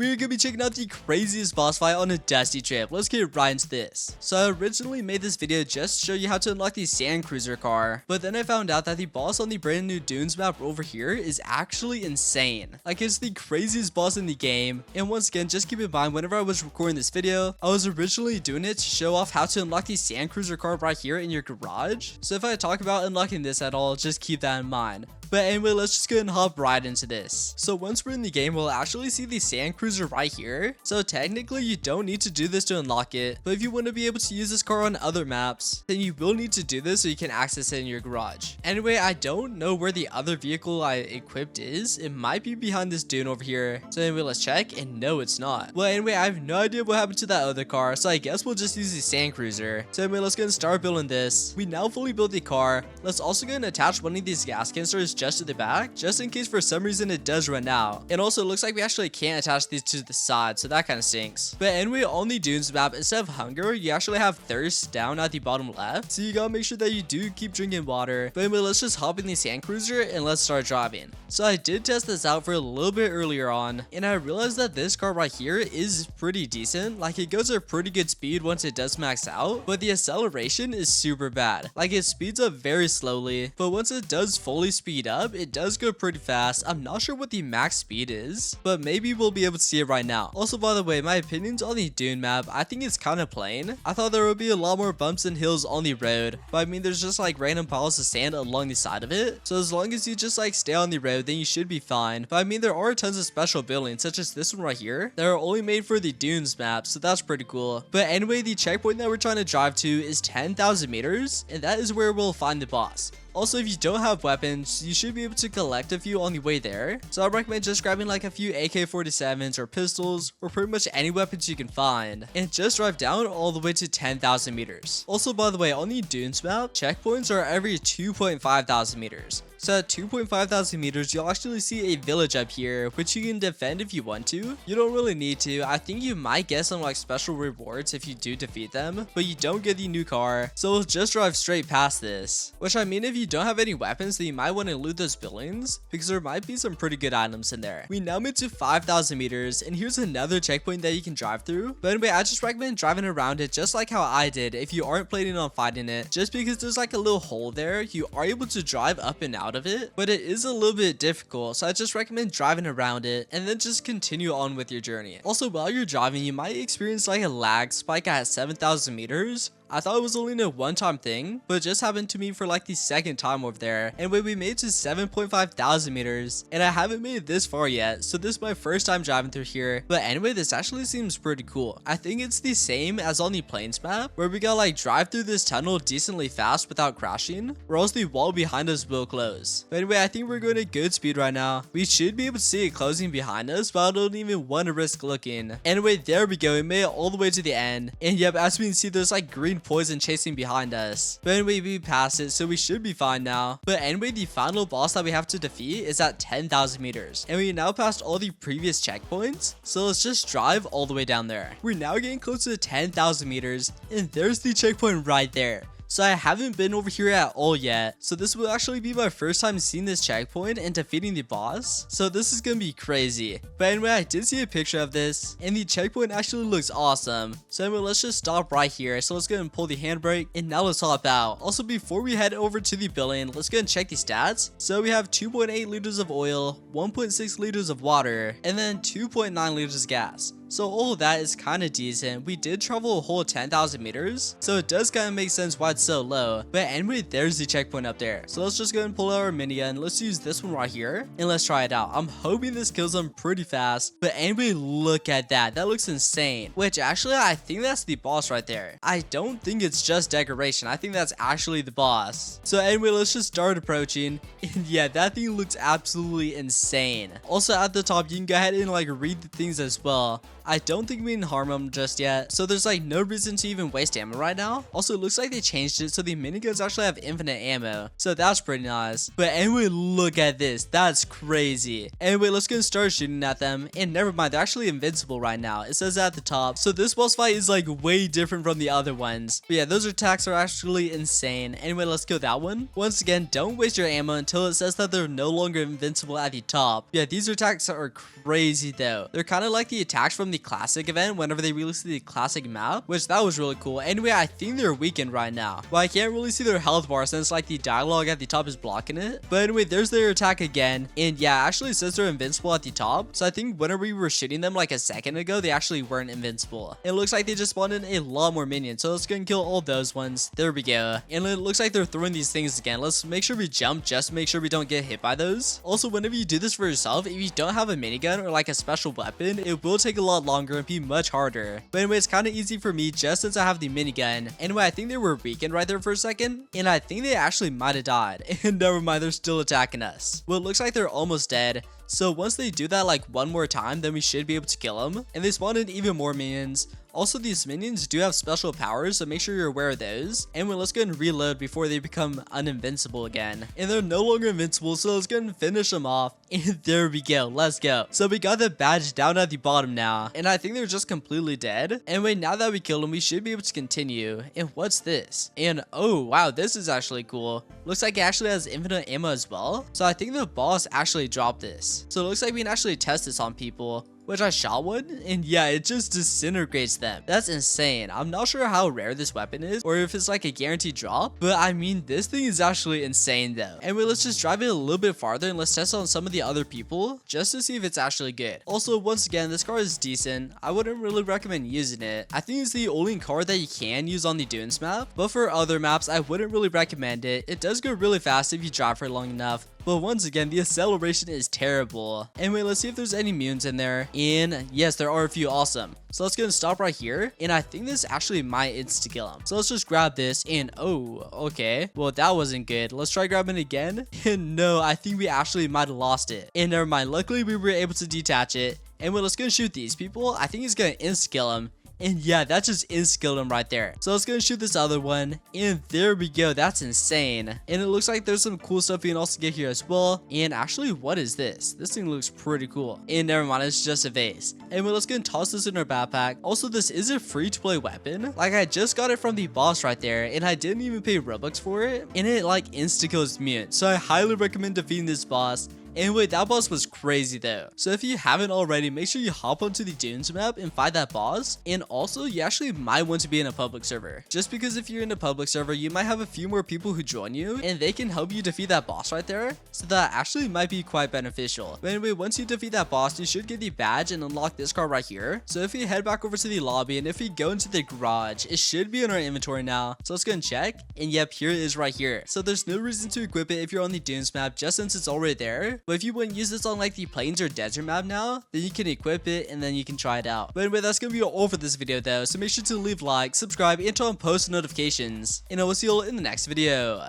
we're gonna be checking out the craziest boss fight on a Dusty trip. Let's get right into this. So I originally made this video just to show you how to unlock the sand cruiser car, but then I found out that the boss on the brand new Dunes map over here is actually insane. Like, it's the craziest boss in the game, and once again, just keep in mind whenever I was recording this video, I was originally doing it to show off how to unlock the sand cruiser car right here in your garage. So if I talk about unlocking this at all, just keep that in mind. But anyway, let's just go and hop right into this. So once we're in the game, we'll actually see the sand cruiser right here. So technically you don't need to do this to unlock it, but if you want to be able to use this car on other maps, then you will need to do this so you can access it in your garage. Anyway, I don't know where the other vehicle I equipped is. It might be behind this dune over here. So anyway, let's check, and no, it's not. Well, anyway, I have no idea what happened to that other car, so I guess we'll just use the sand cruiser. So anyway, let's go and start building this. We now fully built the car. Let's also go and attach one of these gas canisters just to the back, just in case for some reason it does run out. And also, it looks like we actually can't attach these to the side, so that kind of stinks. But anyway, on the Dunes map, instead of hunger, you actually have thirst down at the bottom left, so you gotta make sure that you do keep drinking water. But anyway, let's just hop in the sand cruiser and let's start driving. So I did test this out for a little bit earlier on, and I realized that this car right here is pretty decent. Like, it goes at pretty good speed once it does max out, but the acceleration is super bad. Like, it speeds up very slowly, but once it does fully speed up, it does go pretty fast. I'm not sure what the max speed is, but maybe we'll be able to see it right now. Also, by the way, my opinions on the Dune map, I think it's kind of plain. I thought there would be a lot more bumps and hills on the road, but I mean, there's just like random piles of sand along the side of it. So as long as you just like stay on the road, then you should be fine. But I mean, there are tons of special buildings, such as this one right here, that are only made for the Dunes map, so that's pretty cool. But anyway, the checkpoint that we're trying to drive to is 10,000 meters, and that is where we'll find the boss. Also, if you don't have weapons, you should be able to collect a few on the way there. So I recommend just grabbing like a few AK-47s or pistols, or pretty much any weapons you can find, and just drive down all the way to 10,000 meters. Also, by the way, on the Dunes map, checkpoints are every 2.5 thousand meters. So at 2.5 thousand meters, you'll actually see a village up here, which you can defend if you want to. You don't really need to. I think you might get some like special rewards if you do defeat them, but you don't get the new car. So we'll just drive straight past this. Which, I mean, if you don't have any weapons, then you might want to loot those buildings, because there might be some pretty good items in there. We now made to 5,000 meters, and here's another checkpoint that you can drive through. But anyway, I just recommend driving around it just like how I did if you aren't planning on fighting it, just because there's like a little hole there. You are able to drive up and out of it, but it is a little bit difficult, so I just recommend driving around it and then just continue on with your journey. Also, while you're driving, you might experience like a lag spike at 7,000 meters. I thought it was only a one-time thing, but it just happened to me for like the second time over there. Anyway, we made it to 7.5 thousand meters, and I haven't made it this far yet, so this is my first time driving through here. But anyway, this actually seems pretty cool. I think it's the same as on the plains map, where we gotta like drive through this tunnel decently fast without crashing, or else the wall behind us will close. But anyway, I think we're going at good speed right now. We should be able to see it closing behind us, but I don't even want to risk looking. Anyway, there we go. We made it all the way to the end, and yep, as we can see, there's like green poison chasing behind us. But anyway, we passed it, so we should be fine now. But anyway, the final boss that we have to defeat is at 10,000 meters, and we now passed all the previous checkpoints, so let's just drive all the way down there. We're now getting close to 10,000 meters, and there's the checkpoint right there. So I haven't been over here at all yet, so this will actually be my first time seeing this checkpoint and defeating the boss, so this is gonna be crazy. But anyway, I did see a picture of this, and the checkpoint actually looks awesome. So anyway, let's just stop right here. So let's go and pull the handbrake, and now let's hop out. Also, before we head over to the building, let's go and check the stats. So we have 2.8 liters of oil, 1.6 liters of water, and then 2.9 liters of gas. So all of that is kind of decent. We did travel a whole 10,000 meters, so it does kind of make sense why it's so low. But anyway, there's the checkpoint up there. So let's just go and pull out our minigun. Let's use this one right here, and let's try it out. I'm hoping this kills them pretty fast. But anyway, look at that. That looks insane. Which actually, I think that's the boss right there. I don't think it's just decoration. I think that's actually the boss. So anyway, let's just start approaching. And yeah, that thing looks absolutely insane. Also, at the top, you can go ahead and like read the things as well. I don't think we can harm them just yet, so there's like no reason to even waste ammo right now. Also, it looks like they changed it so the miniguns actually have infinite ammo, so that's pretty nice. But anyway, look at this. That's crazy. Anyway, let's go and start shooting at them. And never mind, they're actually invincible right now. It says that at the top. So this boss fight is like way different from the other ones. But yeah, those attacks are actually insane. Anyway, let's go that one. Once again, don't waste your ammo until it says that they're no longer invincible at the top. Yeah, these attacks are crazy though. They're kind of like the attacks from the classic event whenever they released the classic map, which that was really cool. Anyway, I think they're weakened right now. Well, I can't really see their health bar since like the dialogue at the top is blocking it. But anyway, there's their attack again. And yeah, actually it says they're invincible at the top. So I think whenever we were shooting them like a second ago, they actually weren't invincible. It looks like they just spawned in a lot more minions. So let's go and kill all those ones. There we go. And it looks like they're throwing these things again. Let's make sure we jump just to make sure we don't get hit by those. Also, whenever you do this for yourself, if you don't have a minigun or like a special weapon, it will take a lot longer and be much harder. But anyway, it's kind of easy for me just since I have the minigun. Anyway, I think they were weakened right there for a second, and I think they actually might have died. And never mind, they're still attacking us. Well, it looks like they're almost dead. So once they do that like one more time, then we should be able to kill them. And they spawn in even more minions. Also, these minions do have special powers, so make sure you're aware of those. And let's go and reload before they become uninvincible again. And they're no longer invincible, so let's go and finish them off. And there we go. Let's go. So we got the badge down at the bottom now. And I think they're just completely dead. Anyway, now that we killed them, we should be able to continue. And what's this? And oh, wow, this is actually cool. Looks like it actually has infinite ammo as well. So I think the boss actually dropped this. So it looks like we can actually test this on people, which I shot one, and yeah, it just disintegrates them. That's insane. I'm not sure how rare this weapon is, or if it's like a guaranteed drop, but I mean, this thing is actually insane though. Anyway, let's just drive it a little bit farther and let's test on some of the other people, just to see if it's actually good. Also, once again, this car is decent. I wouldn't really recommend using it. I think it's the only car that you can use on the Dunes map, but for other maps, I wouldn't really recommend it. It does go really fast if you drive for long enough, but once again, the acceleration is terrible. Anyway, let's see if there's any munes in there. And yes, there are a few. Awesome. So let's go and stop right here. And I think this actually might insta-kill him. So let's just grab this. And oh, okay. Well, that wasn't good. Let's try grabbing it again. And no, I think we actually might have lost it. And never mind. Luckily, we were able to detach it. And well, let's go and shoot these people. I think he's going to insta-kill him. And yeah, that just insta-killed him right there. So let's go and shoot this other one. And there we go. That's insane. And it looks like there's some cool stuff we can also get here as well. And actually, what is this? This thing looks pretty cool. And never mind, it's just a vase. Anyway, let's go and toss this in our backpack. Also, this is a free-to-play weapon. Like, I just got it from the boss right there. And I didn't even pay Robux for it. And it like insta-kills mute. So I highly recommend defeating this boss. Anyway, that boss was crazy though. So if you haven't already, make sure you hop onto the Dunes map and fight that boss. And also, you actually might want to be in a public server. Just because if you're in a public server, you might have a few more people who join you and they can help you defeat that boss right there. So that actually might be quite beneficial. But anyway, once you defeat that boss, you should get the badge and unlock this car right here. So if we head back over to the lobby and if we go into the garage, it should be in our inventory now. So let's go and check. And yep, here it is right here. So there's no reason to equip it if you're on the Dunes map, just since it's already there. But if you want to use this on like the plains or desert map now, then you can equip it and then you can try it out. But anyway, that's gonna be all for this video though, so make sure to leave a like, subscribe, and turn on post notifications, and I will see you all in the next video.